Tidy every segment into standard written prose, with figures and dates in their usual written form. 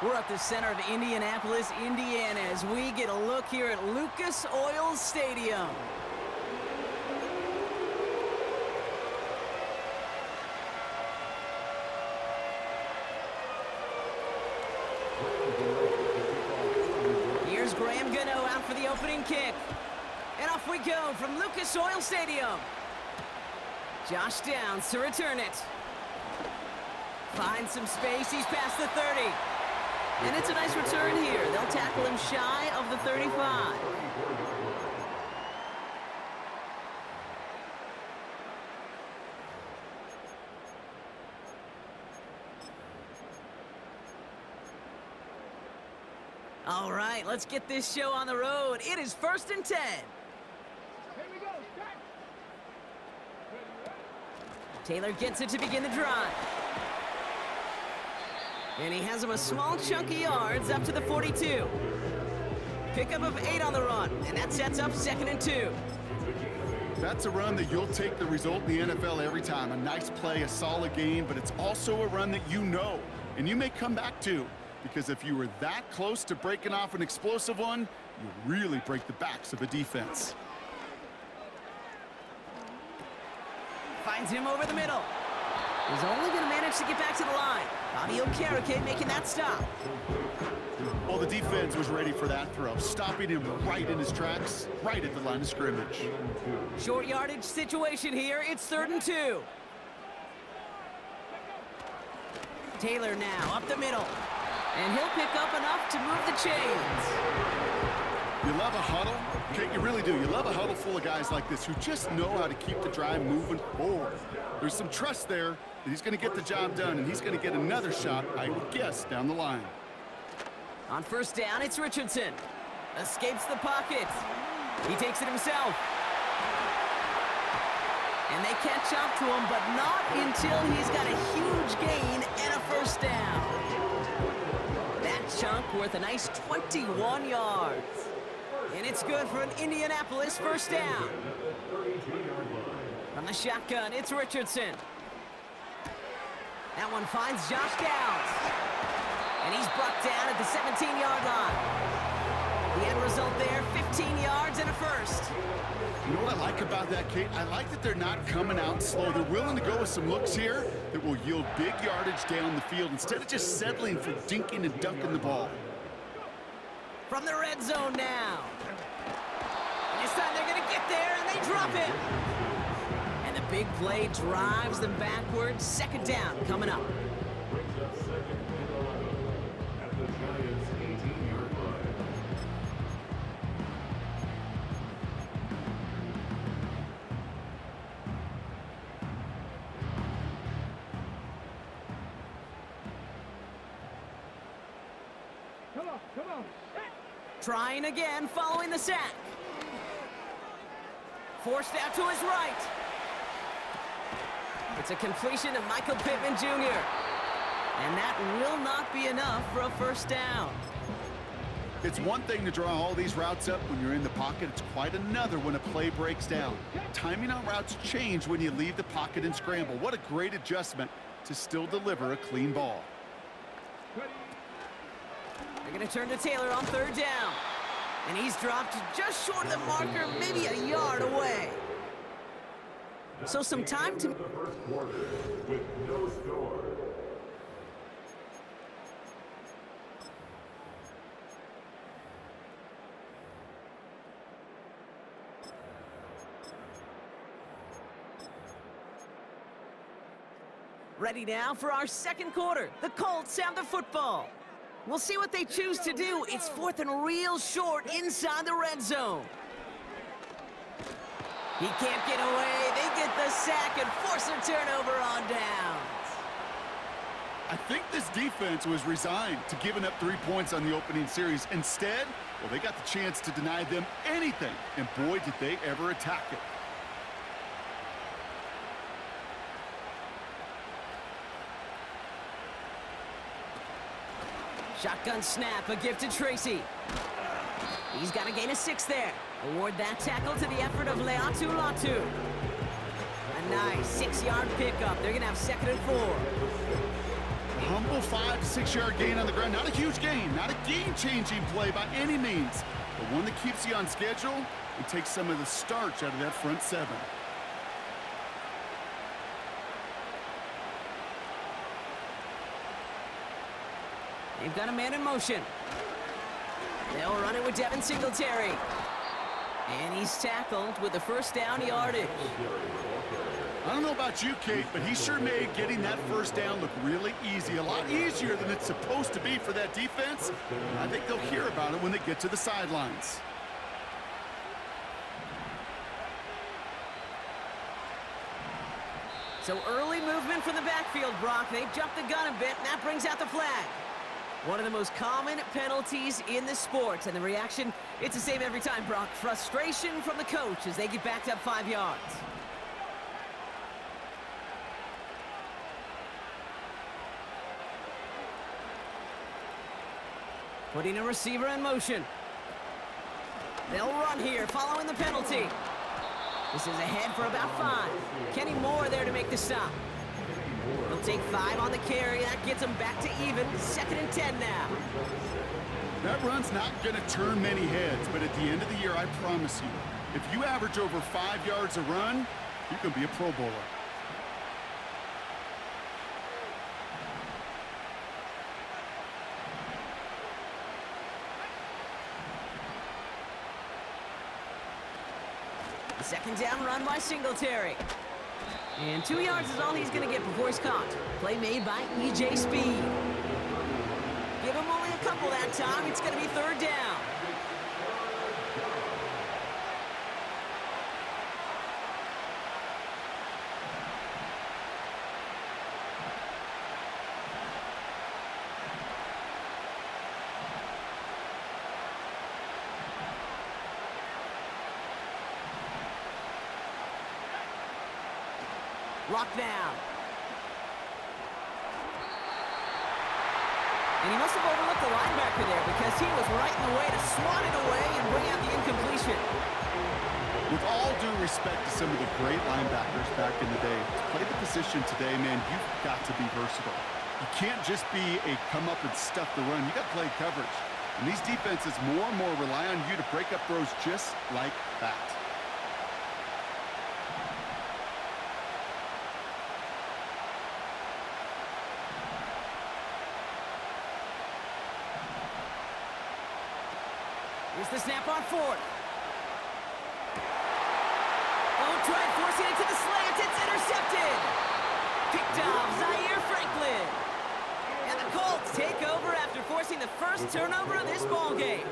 We're at the center of Indianapolis, Indiana, as we get a look here at Lucas Oil Stadium. Here's Graham Gano out for the opening kick. And off we go from Lucas Oil Stadium. Josh Downs to return it. Finds some space, he's past the 30. And it's a nice return here. They'll tackle him shy of the 35. All right, let's get this show on the road. It is 1st and 10. Here we go. Start. Taylor gets it to begin the drive. And he has him a small chunk of yards up to the 42. Pickup of 8 on the run, and that sets up 2nd and 2. That's a run that you'll take the result in the NFL every time. A nice play, a solid game, but it's also a run that you know, and you may come back to, because if you were that close to breaking off an explosive one, you really break the backs of a defense. Finds him over the middle. He's only going to manage to get back to the line. Bobby Okereke making that stop. Well, the defense was ready for that throw, stopping him right in his tracks, right at the line of scrimmage. Short yardage situation here. It's 3rd and 2. Taylor now up the middle. And he'll pick up enough to move the chains. You love a huddle? Okay, you really do. You love a huddle full of guys like this who just know how to keep the drive moving forward. There's some trust there that he's going to get the job done, and he's going to get another shot, I would guess, down the line. On 1st down, it's Richardson. Escapes the pocket. He takes it himself. And they catch up to him, but not until he's got a huge gain and a 1st down. That chunk worth a nice 21 yards. And it's good for an Indianapolis 1st down. From the shotgun, it's Richardson. That one finds Josh Downs. And he's brought down at the 17-yard line. The end result there, 15 yards and a 1st. You know what I like about that, Kate? I like that they're not coming out slow. They're willing to go with some looks here that will yield big yardage down the field instead of just settling for dinking and dunking the ball. From the red zone now. And this time they're going to get there, and they drop it. And the big play drives them backwards. 2nd down coming up. Come on. Trying again following the sack. Forced out to his right. It's a completion to Michael Pittman Jr. And that will not be enough for a 1st down. It's one thing to draw all these routes up when you're in the pocket. It's quite another when a play breaks down. Timing on routes change when you leave the pocket and scramble. What a great adjustment to still deliver a clean ball. They're going to turn to Taylor on 3rd down. And he's dropped just short of the marker, maybe a yard away. So some time to... Ready now for our 2nd quarter. The Colts have the football. We'll see what they choose to do. It's 4th and real short inside the red zone. He can't get away. They get the sack and force a turnover on downs. I think this defense was resigned to giving up 3 points on the opening series. Instead, well, they got the chance to deny them anything, and boy, did they ever attack it. Shotgun snap, a gift to Tracy. He's got a gain of 6 there. Award that tackle to the effort of Leatu Latu. A nice 6-yard pickup. They're going to have 2nd and 4. humble 5 to 6 yard gain on the ground. Not a huge gain, not a game-changing play by any means, but one that keeps you on schedule and takes some of the starch out of that front seven. They've got a man in motion. They'll run it with Devin Singletary. And he's tackled with the first down yardage. I don't know about you, Kate, but he sure made getting that first down look really easy. A lot easier than it's supposed to be for that defense. And I think they'll hear about it when they get to the sidelines. So early movement from the backfield, Brock. They jumped the gun a bit, and that brings out the flag. One of the most common penalties in the sport, and the reaction, it's the same every time, Brock. Frustration from the coach as they get backed up 5 yards. Putting a receiver in motion. They'll run here, following the penalty. This is ahead for about 5. Kenny Moore there to make the stop. He'll take 5 on the carry. That gets them back to even. 2nd and 10 now. That run's not going to turn many heads, but at the end of the year, I promise you, if you average over 5 yards a run, you can be a Pro Bowler. The 2nd down run by Singletary. And 2 yards is all he's going to get before he's caught. Play made by E.J. Speed. Give him only a couple that time. It's going to be 3rd down. Locked down. And he must have overlooked the linebacker there because he was right in the way to swat it away and bring out the incompletion. With all due respect to some of the great linebackers back in the day, to play the position today, man, you've got to be versatile. You can't just be a come up and stuff the run. You got to play coverage. And these defenses more and more rely on you to break up throws just like that. Here's the snap on 4th. Don't try forcing it to the slant. It's intercepted. Picked off Zaire Franklin. And the Colts take over after forcing the first turnover of this ball game.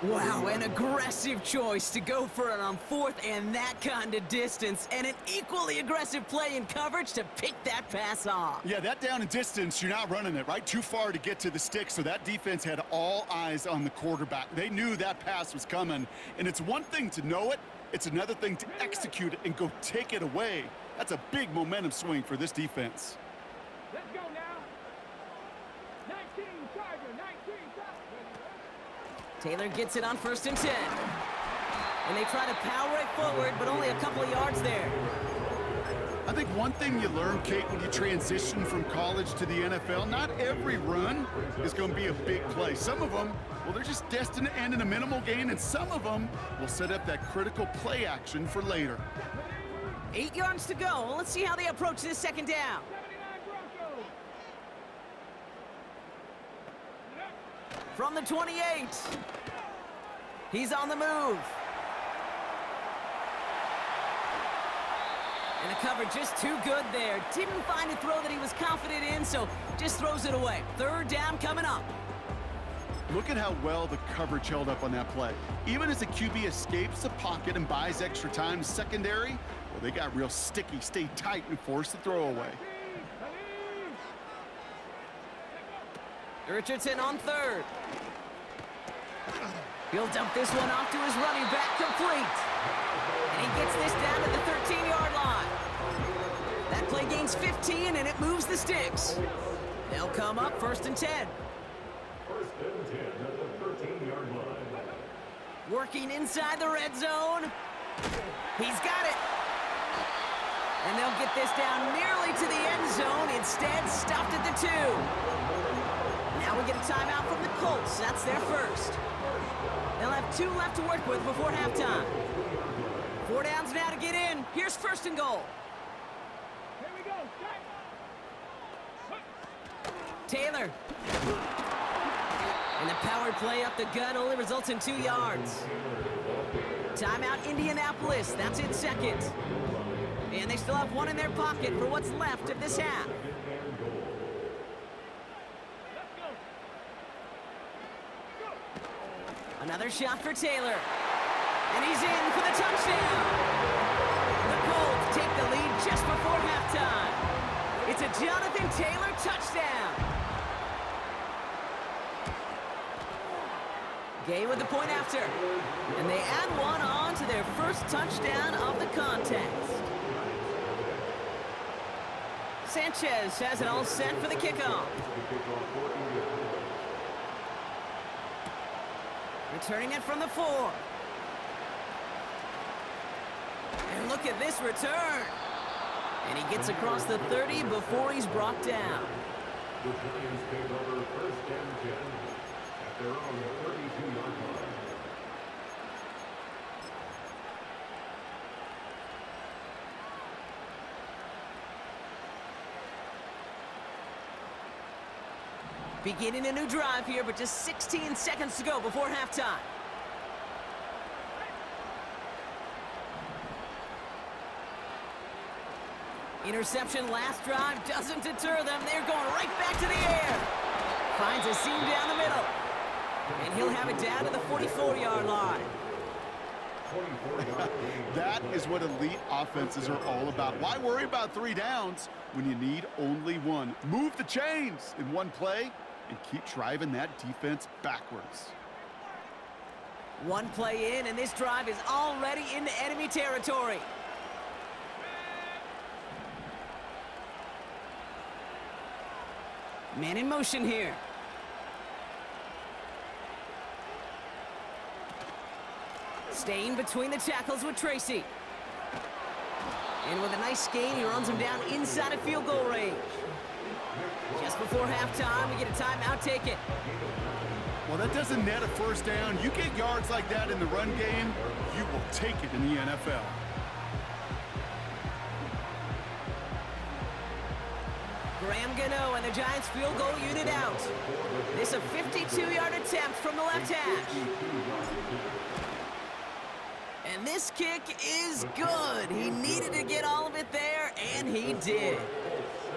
Wow, an aggressive choice to go for it on 4th and that kind of distance, and an equally aggressive play in coverage to pick that pass off. Yeah, that down and distance, you're not running it, right? Too far to get to the stick, so that defense had all eyes on the quarterback. They knew that pass was coming, and it's one thing to know it, it's another thing to execute it and go take it away. That's a big momentum swing for this defense. Let's go now. 19 Charger, 19 Charger. Taylor gets it on 1st and 10. And they try to power it forward, but only a couple of yards there. I think one thing you learn, Kate, when you transition from college to the NFL, not every run is going to be a big play. Some of them, well, they're just destined to end in a minimal gain, and some of them will set up that critical play action for later. 8 yards to go. Well, let's see how they approach this 2nd down. 79 Broncos. From the 28. He's on the move. And the cover just too good there. Didn't find a throw that he was confident in, so just throws it away. 3rd down coming up. Look at how well the coverage held up on that play. Even as the QB escapes the pocket and buys extra time secondary, well, they got real sticky, stayed tight, and forced the throw away. Richardson on 3rd. He'll dump this one off to his running back, complete. And he gets this down to the 13-yard line. That play gains 15, and it moves the sticks. They'll come up 1st and 10. 1st and 10 at the 13-yard line. Working inside the red zone. He's got it. And they'll get this down nearly to the end zone. Instead, stopped at the 2. Now we get a timeout from the Colts. That's their first. They'll have 2 left to work with before halftime. 4 downs now to get in. Here's first and goal. Here we go. Taylor. And the power play up the gut only results in 2 yards. Timeout Indianapolis. That's its second. And they still have 1 in their pocket for what's left of this half. Another shot for Taylor. And he's in for the touchdown. The Colts take the lead just before halftime. It's a Jonathan Taylor touchdown. Gay with the point after. And they add 1 on to their first touchdown of the contest. Sanchez has it all set for the kickoff. Returning it from the 4. And look at this return. And he gets across the 30 before he's brought down. The Giants take over first and 10 at their own 32-yard line. Beginning a new drive here, but just 16 seconds to go before halftime. Interception last drive doesn't deter them. They're going right back to the air. Finds a seam down the middle. And he'll have it down to the 44-yard line. That is what elite offenses are all about. Why worry about 3 downs when you need only 1? Move the chains in one play and keep driving that defense backwards. 1 play in, and this drive is already into enemy territory. Man in motion here. Staying between the tackles with Tracy. And with a nice gain, he runs him down inside of field goal range. Just before halftime, we get a timeout taken. Well, that doesn't net a first down. You get yards like that in the run game, you will take it in the NFL. Graham Gano and the Giants field goal unit out. This a 52-yard attempt from the left hash. And this kick is good. He needed to get all of it there, and he did.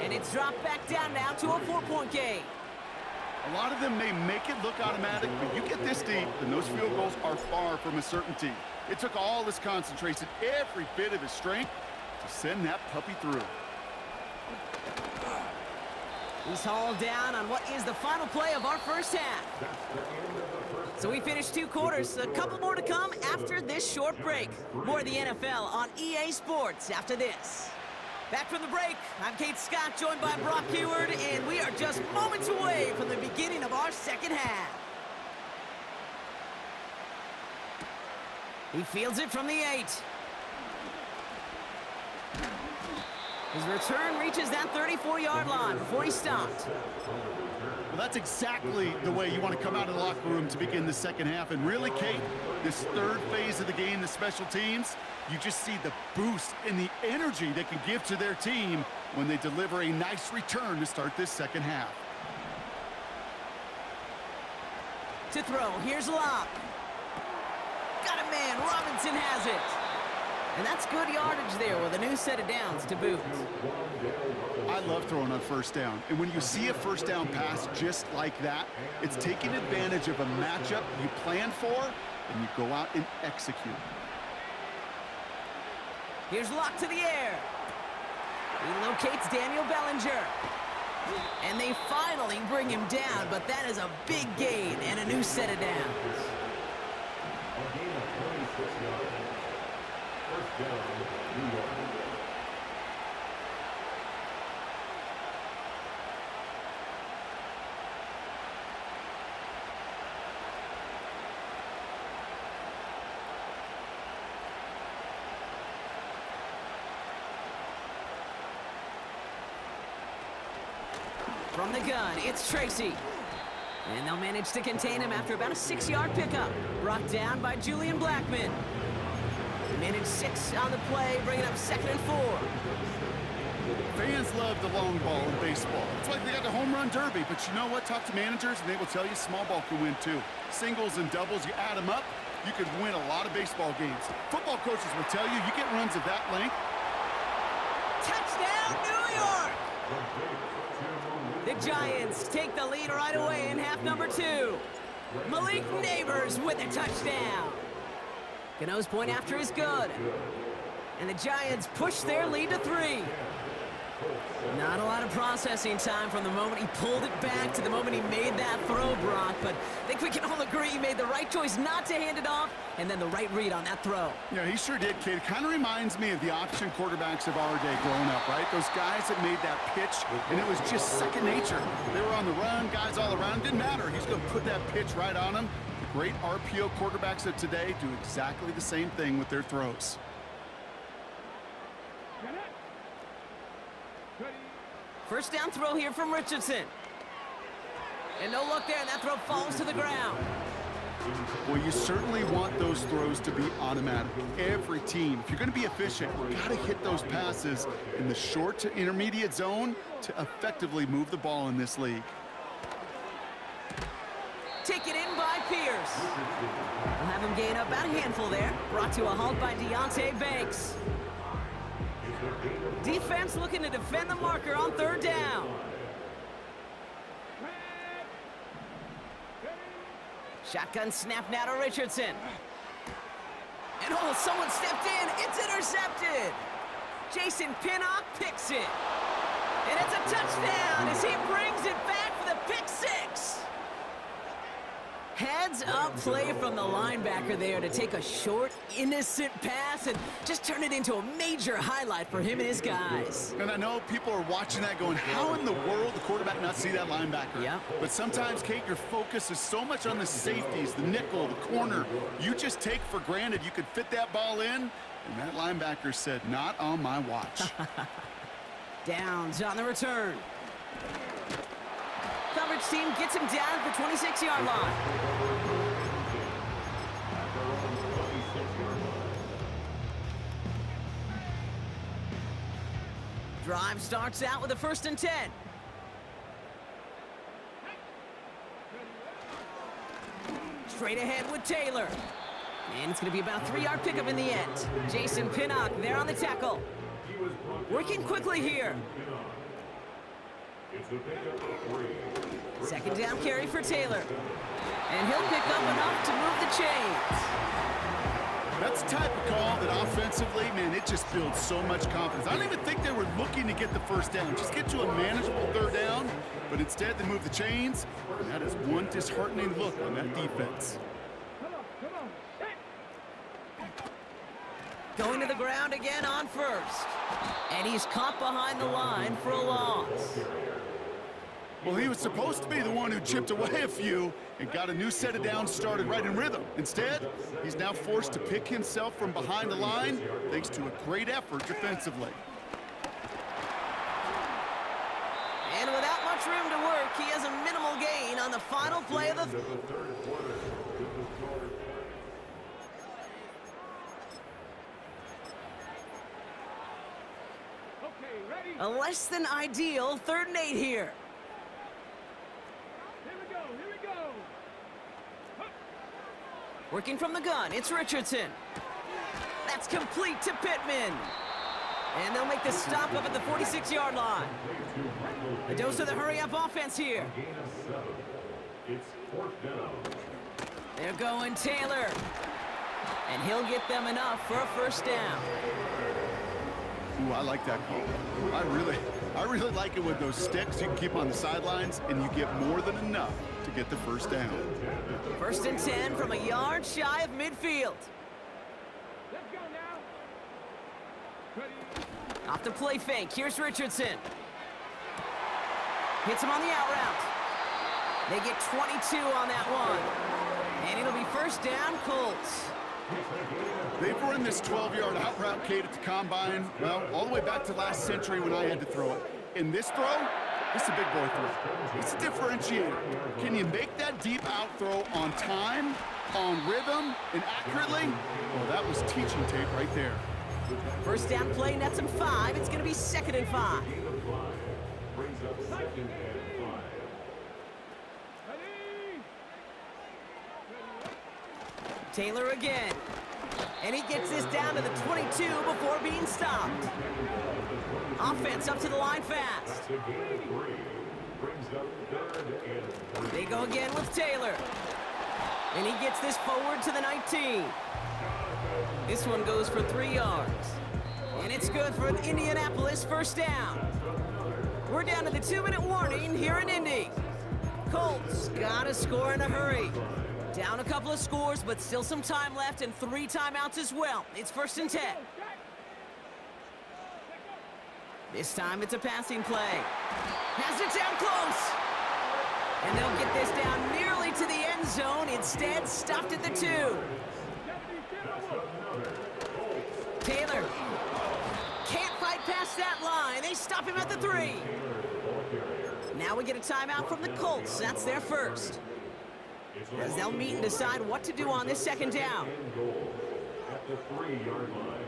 And it's dropped back down now to a 4-point game. A lot of them may make it look automatic, but you get this deep, and those field goals are far from a certainty. It took all his concentration, every bit of his strength, to send that puppy through. He's hauled down on what is the final play of our first half. So we finished 2 quarters. A couple more to come after this short break. More of the NFL on EA Sports after this. Back from the break, I'm Kate Scott, joined by Brock Heward, and we are just moments away from the beginning of our second half. He fields it from the 8. His return reaches that 34-yard line before he stopped. Well, that's exactly the way you want to come out of the locker room to begin the second half. And really, Kate, this third phase of the game, the special teams, you just see the boost and the energy they can give to their team when they deliver a nice return to start this second half. To throw, here's Locke. Got a man, Robinson has it. And that's good yardage there with a new set of downs to boot. I love throwing on first down. And when you see a first down pass just like that, it's taking advantage of a matchup you plan for, and you go out and execute. Here's Locke to the air. He locates Daniel Bellinger. And they finally bring him down, but that is a big gain and a new set of downs. A gain of 26 yards. First down, New York. From the gun, it's Tracy. And they'll manage to contain him after about a 6-yard pickup. Brought down by Julian Blackman. He managed 6 on the play, bringing up 2nd and 4. Fans love the long ball in baseball. It's like they got the home run derby, but you know what? Talk to managers and they will tell you small ball can win too. Singles and doubles, you add them up, you could win a lot of baseball games. Football coaches will tell you, you get runs of that length. Touchdown, New York! The Giants take the lead right away in half number 2. Malik Neighbors with a touchdown. Gano's point after is good. And the Giants push their lead to 3. Not a lot of processing time from the moment he pulled it back to the moment he made that throw, Brock. But I think we can all agree he made the right choice not to hand it off, and then the right read on that throw. Yeah, he sure did, kid. Kind of reminds me of the option quarterbacks of our day growing up, right? Those guys that made that pitch, and it was just second nature. They were on the run, guys all around. Didn't matter. He's going to put that pitch right on him. The great RPO quarterbacks of today do exactly the same thing with their throws. First down throw here from Richardson. And no look there, and that throw falls to the ground. Well, you certainly want those throws to be automatic. Every team, if you're going to be efficient, you got to hit those passes in the short to intermediate zone to effectively move the ball in this league. Taken in by Pierce. We'll have him gain about a handful there. Brought to a halt by Deonte Banks. Defense looking to defend the marker on 3rd down. Shotgun snap now to Richardson. And oh, someone stepped in. It's intercepted. Jason Pinnock picks it. And it's a touchdown as he brings it back for the pick 6. Heads-up play from the linebacker there to take a short, innocent pass and just turn it into a major highlight for him and his guys. And I know people are watching that going, how in the world the quarterback not see that linebacker? Yeah. But sometimes, Kate, your focus is so much on the safeties, the nickel, the corner. You just take for granted you could fit that ball in, and that linebacker said, not on my watch. Downs on the return. Coverage team gets him down at the 26-yard line. Drive starts out with a 1st and 10. Straight ahead with Taylor. And it's going to be about a 3-yard pickup in the end. Jason Pinnock there on the tackle. Working quickly here. 2nd down carry for Taylor. And he'll pick up enough to move the chains. That's the type of call that offensively, man, it just builds so much confidence. I don't even think they were looking to get the 1st down. Just get to a manageable 3rd down. But instead, they move the chains. And that is one disheartening look on that defense. Come on. Going to the ground again on 1st. And he's caught behind the line for a loss. Well, he was supposed to be the one who chipped away a few and got a new set of downs started right in rhythm. Instead, he's now forced to pick himself from behind the line thanks to a great effort defensively. And without much room to work, he has a minimal gain on the final play of the... Okay, ready? A less than ideal 3rd and 8 here. Here we go. Working from the gun, it's Richardson. That's complete to Pittman. And they'll make the stop up at the 46-yard line. A dose of the hurry-up offense here. It's 4th down. They're going Taylor. And he'll get them enough for a 1st down. Ooh, I like that call. I really like it with those sticks. You can keep on the sidelines, and you get more than enough to get the 1st down. 1st and 10 from a yard shy of midfield. Let's go now. Ready? Off the play fake, here's Richardson. Hits him on the out route. They get 22 on that one. And it'll be 1st down, Colts. They've run this 12-yard out route, Kate, at the combine, well, all the way back to last century when I had to throw it. In this throw, It's a big boy throw. It's a differentiator. Can you make that deep out throw on time, on rhythm, and accurately? Well, that was teaching tape right there. First down play nets him 5. It's going to be 2nd and 5. Brings up 2nd and 5. Ready? Taylor again. And he gets this down to the 22 before being stopped. Offense up to the line fast. To gain of 3. Brings up 3rd and 3. They go again with Taylor. And he gets this forward to the 19. This one goes for 3 yards. And it's good for an Indianapolis first down. We're down to the 2-minute warning here in Indy. Colts gotta score in a hurry. Down a couple of scores, but still some time left and 3 timeouts as well. It's 1st and 10. This time it's a passing play. Has it down close. And they'll get this down nearly to the end zone. Instead, stopped at the 2. Taylor can't fight past that line. They stop him at the 3. Now we get a timeout from the Colts. That's their first. As they'll meet and decide what to do on this 2nd down. At the 3-yard line.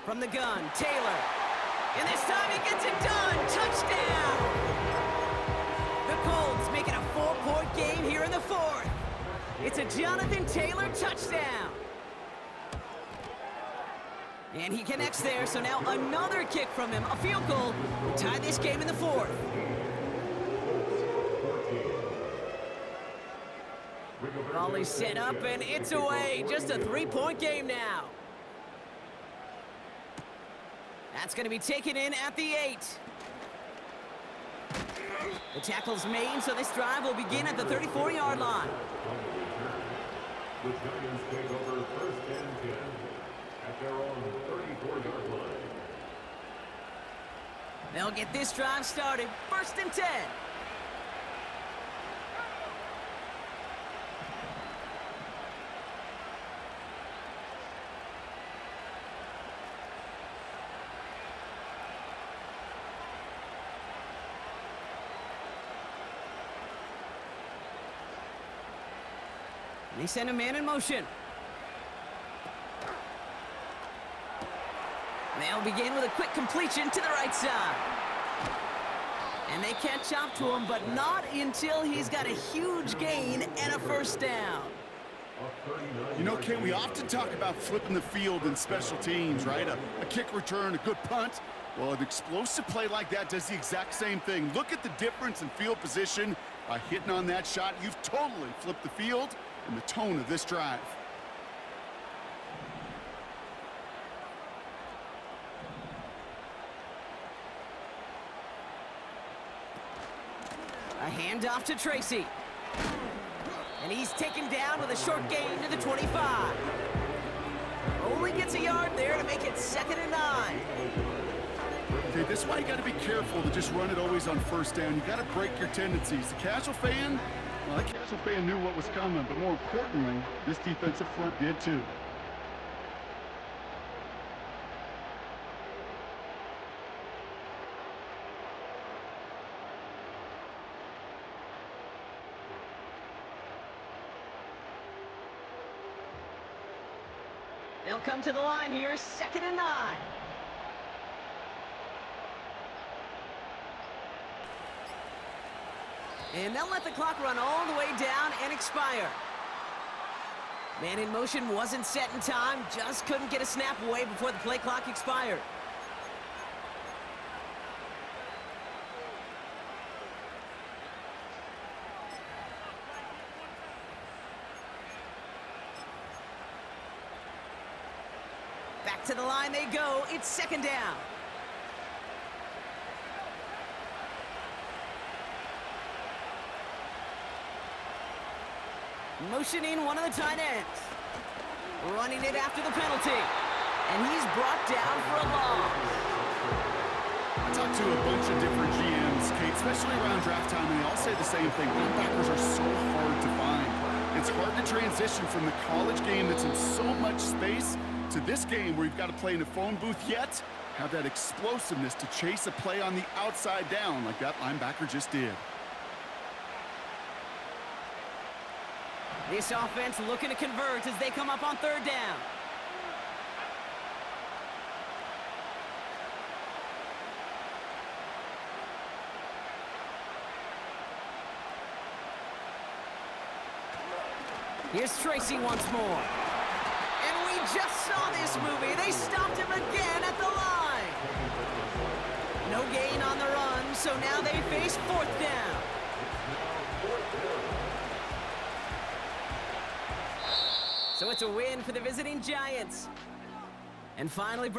From the gun, Taylor. And this time he gets it done. Touchdown! The Colts make it a 4-point game here in the 4th. It's a Jonathan Taylor touchdown. And he connects there, so now another kick from him. A field goal to tie this game in the 4th. Volley set up, and it's away. Just a 3-point game now. That's going to be taken in at the 8. The tackle's made, so this drive will begin at the 34-yard line. The Giants take over 1st and 10 at their own 34-yard line. They'll get this drive started. 1st and 10. They send a man in motion. They'll begin with a quick completion to the right side. And they catch up to him, but not until he's got a huge gain and a first down. You know, Ken, we often talk about flipping the field in special teams, right? A kick return, a good punt. Well, an explosive play like that does the exact same thing. Look at the difference in field position. By hitting on that shot, you've totally flipped the field and the tone of this drive. A handoff to Tracy. And he's taken down with a short gain to the 25. Only gets a yard there to make it 2nd and 9. Okay, this is why you got to be careful to just run it always on 1st down. You got to break your tendencies. The casual fan, well, that casual fan knew what was coming, but more importantly, this defensive front did too. They'll come to the line here, 2nd and 9. And they'll let the clock run all the way down and expire. Man in motion wasn't set in time, just couldn't get a snap away before the play clock expired. Back to the line they go. It's 2nd down. Motioning one of the tight ends. Running it after the penalty. And he's brought down for a loss. I talked to a bunch of different GMs, Kate, especially around draft time, and they all say the same thing. Linebackers are so hard to find. It's hard to transition from the college game that's in so much space to this game where you've got to play in a phone booth, yet have that explosiveness to chase a play on the outside down like that linebacker just did. This offense looking to convert as they come up on third down. Here's Tracy once more. And we just saw this movie. They stopped him again at the line. No gain on the run, so now they face fourth down. So it's a win for the visiting Giants. And finally,